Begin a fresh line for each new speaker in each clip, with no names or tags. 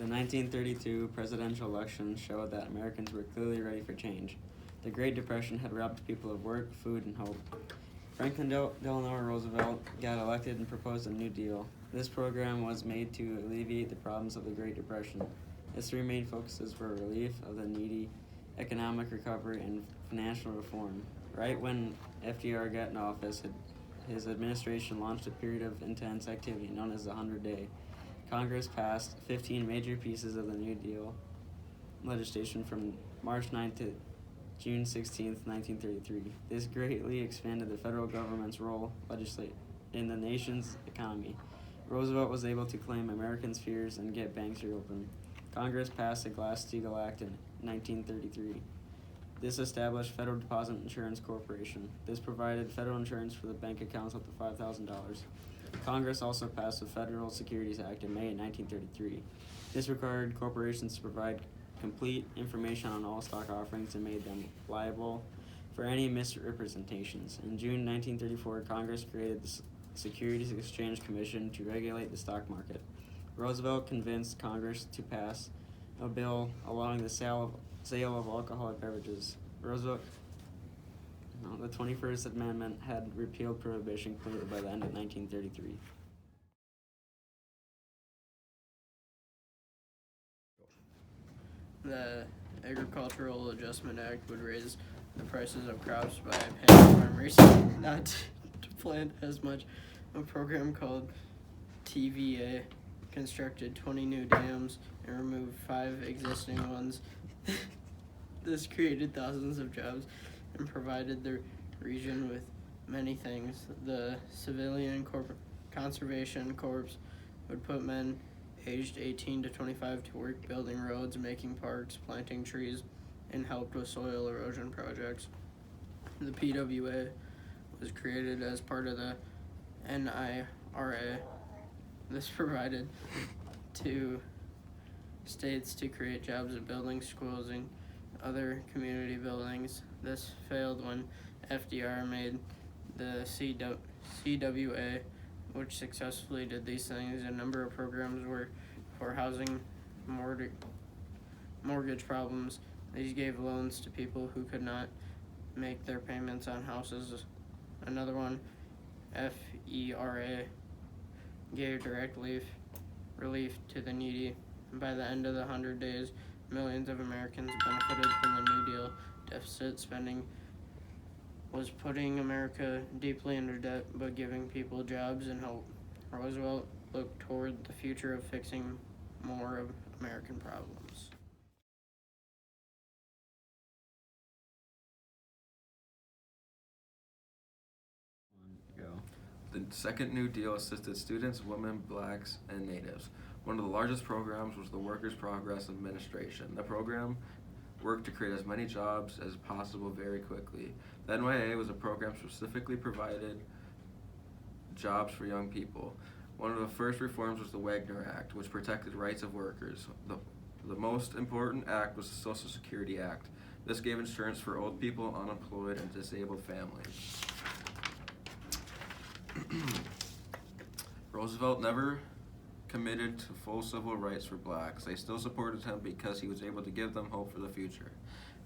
The 1932 presidential election showed that Americans were clearly ready for change. The Great Depression had robbed people of work, food, and hope. Franklin Delano Roosevelt got elected and proposed a New Deal. This program was made to alleviate the problems of the Great Depression. Its three main focuses were relief of the needy, economic recovery, and financial reform. Right when FDR got in office, his administration launched a period of intense activity known as the 100-Day. Congress passed 15 major pieces of the New Deal legislation from March 9th to June 16, 1933. This greatly expanded the federal government's role in the nation's economy. Roosevelt was able to claim Americans' fears and get banks reopened. Congress passed the Glass-Steagall Act in 1933. This established Federal Deposit Insurance Corporation. This provided federal insurance for the bank accounts up to $5,000. Congress also passed the Federal Securities Act in May 1933. This required corporations to provide complete information on all stock offerings and made them liable for any misrepresentations. In June 1934, Congress created the Securities Exchange Commission to regulate the stock market. Roosevelt convinced Congress to pass a bill allowing the sale of alcoholic beverages. The 21st Amendment had repealed prohibition completely by the end of 1933.
The Agricultural Adjustment Act would raise the prices of crops by paying farmers not to plant as much. A program called TVA constructed 20 new dams and removed 5 existing ones. This created thousands of jobs and provided the region with many things. The Civilian Conservation Corps would put men aged 18 to 25 to work building roads, making parks, planting trees, and helped with soil erosion projects. The PWA was created as part of the NIRA. This provided to states to create jobs at building schools and other community buildings. This failed when FDR made the CWA, which successfully did these things. A number of programs were for housing mortgage problems. These gave loans to people who could not make their payments on houses. Another one, FERA, gave direct relief to the needy. By the end of the 100 days, millions of Americans benefited from the New Deal. Deficit spending was putting America deeply into debt, but giving people jobs and hope. Roosevelt looked toward the future of fixing more of American problems.
The Second New Deal assisted students, women, blacks, and natives. One of the largest programs was the Workers' Progress Administration. The program worked to create as many jobs as possible very quickly. The NYA was a program specifically provided jobs for young people. One of the first reforms was the Wagner Act, which protected rights of workers. The most important act was the Social Security Act. This gave insurance for old people, unemployed, and disabled families. Roosevelt never committed to full civil rights for blacks. They still supported him because he was able to give them hope for the future.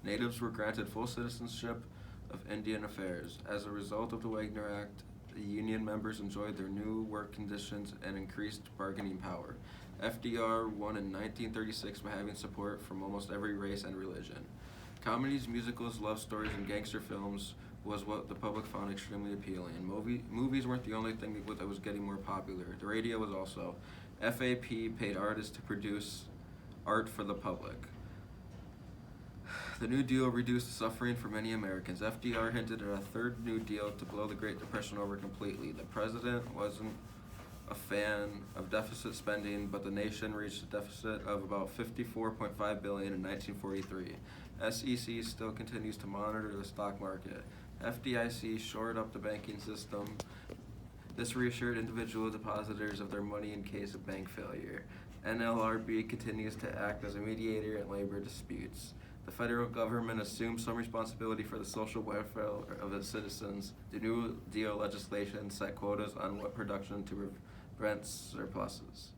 Natives were granted full citizenship of Indian affairs. As a result of the Wagner Act, the Union members enjoyed their new work conditions and increased bargaining power. FDR won in 1936 by having support from almost every race and religion. Comedies, musicals, love stories, and gangster films was what the public found extremely appealing. Movies weren't the only thing that was getting more popular. The radio was also. FAP paid artists to produce art for the public. The New Deal reduced the suffering for many Americans. FDR hinted at a third New Deal to blow the Great Depression over completely. The president wasn't a fan of deficit spending, but the nation reached a deficit of about $54.5 billion in 1943. SEC still continues to monitor the stock market. FDIC shored up the banking system. This reassured individual depositors of their money in case of bank failure. NLRB continues to act as a mediator in labor disputes. The federal government assumes some responsibility for the social welfare of its citizens. The New Deal legislation set quotas on what production to prevent surpluses.